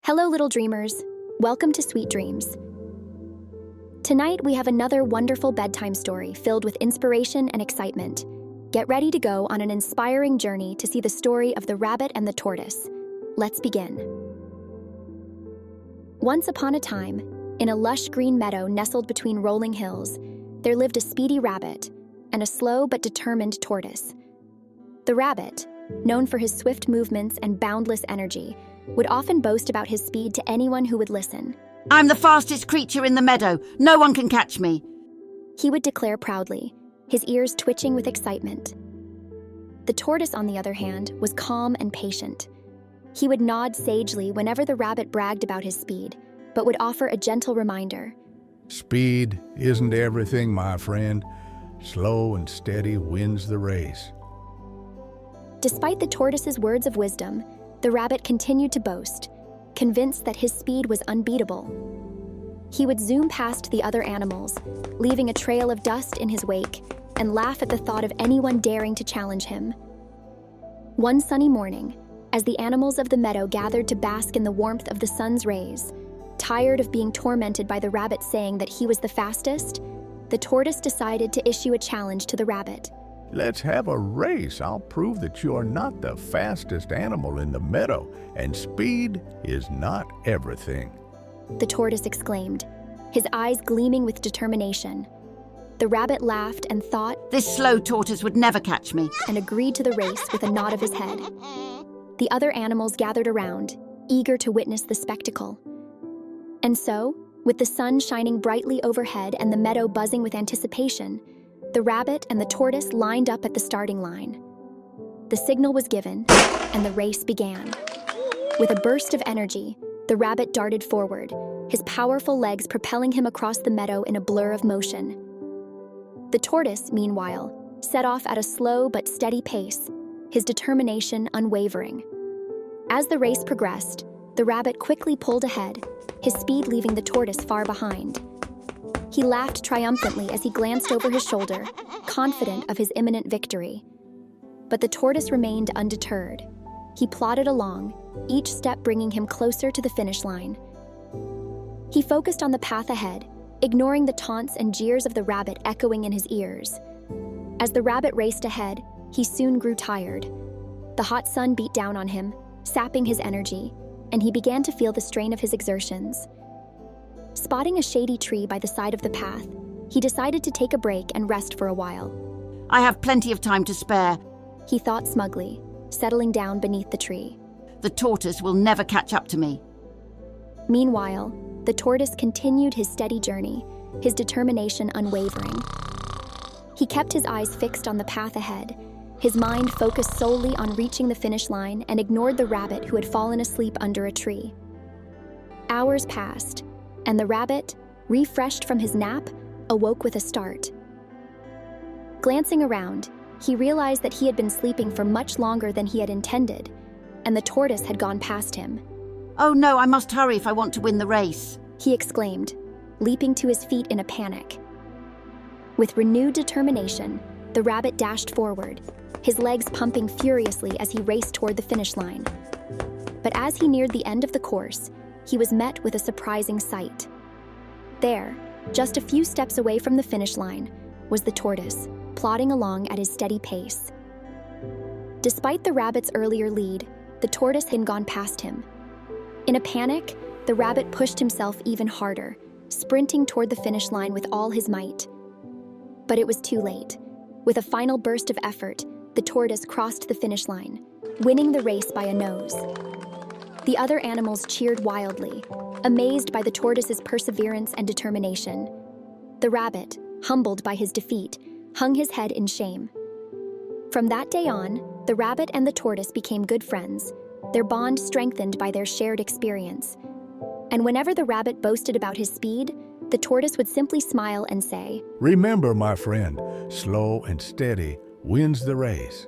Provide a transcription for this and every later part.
Hello, little dreamers. Welcome to Sweet Dreams. Tonight, we have another wonderful bedtime story filled with inspiration and excitement. Get ready to go on an inspiring journey to see the story of the rabbit and the tortoise. Let's begin. Once upon a time, in a lush green meadow nestled between rolling hills, there lived a speedy rabbit and a slow but determined tortoise. The rabbit, known for his swift movements and boundless energy, would often boast about his speed to anyone who would listen. I'm the fastest creature in the meadow. No one can catch me. He would declare proudly, his ears twitching with excitement. The tortoise, on the other hand, was calm and patient. He would nod sagely whenever the rabbit bragged about his speed, but would offer a gentle reminder. Speed isn't everything, my friend. Slow and steady wins the race. Despite the tortoise's words of wisdom, the rabbit continued to boast, convinced that his speed was unbeatable. He would zoom past the other animals, leaving a trail of dust in his wake, and laugh at the thought of anyone daring to challenge him. One sunny morning, as the animals of the meadow gathered to bask in the warmth of the sun's rays, tired of being tormented by the rabbit saying that he was the fastest, the tortoise decided to issue a challenge to the rabbit. Let's have a race. I'll prove that you are not the fastest animal in the meadow, and speed is not everything. The tortoise exclaimed, his eyes gleaming with determination. The rabbit laughed and thought, This slow tortoise would never catch me. and agreed to the race with a nod of his head. The other animals gathered around, eager to witness the spectacle. And so, with the sun shining brightly overhead and the meadow buzzing with anticipation, the rabbit and the tortoise lined up at the starting line. The signal was given, and the race began. With a burst of energy, the rabbit darted forward, his powerful legs propelling him across the meadow in a blur of motion. The tortoise, meanwhile, set off at a slow but steady pace, his determination unwavering. As the race progressed, the rabbit quickly pulled ahead, his speed leaving the tortoise far behind. He laughed triumphantly as he glanced over his shoulder, confident of his imminent victory. But the tortoise remained undeterred. He plodded along, each step bringing him closer to the finish line. He focused on the path ahead, ignoring the taunts and jeers of the rabbit echoing in his ears. As the rabbit raced ahead, he soon grew tired. The hot sun beat down on him, sapping his energy, and he began to feel the strain of his exertions. Spotting a shady tree by the side of the path, he decided to take a break and rest for a while. I have plenty of time to spare. He thought smugly, settling down beneath the tree. The tortoise will never catch up to me. Meanwhile, the tortoise continued his steady journey, his determination unwavering. He kept his eyes fixed on the path ahead, his mind focused solely on reaching the finish line, and ignored the rabbit who had fallen asleep under a tree. Hours passed, and the rabbit, refreshed from his nap, awoke with a start. Glancing around, he realized that he had been sleeping for much longer than he had intended, and the tortoise had gone past him. Oh no, I must hurry if I want to win the race. He exclaimed, leaping to his feet in a panic. With renewed determination, the rabbit dashed forward, his legs pumping furiously as he raced toward the finish line. But as he neared the end of the course, he was met with a surprising sight. There, just a few steps away from the finish line, was the tortoise, plodding along at his steady pace. Despite the rabbit's earlier lead, the tortoise had gone past him. In a panic, the rabbit pushed himself even harder, sprinting toward the finish line with all his might. But it was too late. With a final burst of effort, the tortoise crossed the finish line, winning the race by a nose. The other animals cheered wildly, amazed by the tortoise's perseverance and determination. The rabbit, humbled by his defeat, hung his head in shame. From that day on, the rabbit and the tortoise became good friends, their bond strengthened by their shared experience. And whenever the rabbit boasted about his speed, the tortoise would simply smile and say, Remember, my friend, slow and steady wins the race.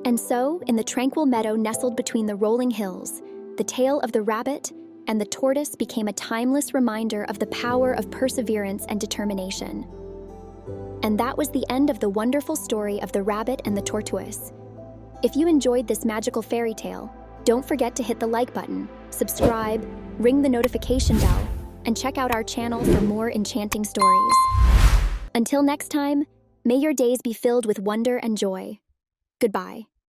And so, in the tranquil meadow nestled between the rolling hills, the tale of the rabbit and the tortoise became a timeless reminder of the power of perseverance and determination. And that was the end of the wonderful story of the rabbit and the tortoise. If you enjoyed this magical fairy tale, Don't forget to hit the like button, subscribe, ring the notification bell, and check out our channel for more enchanting stories. Until next time, may your days be filled with wonder and joy. Goodbye.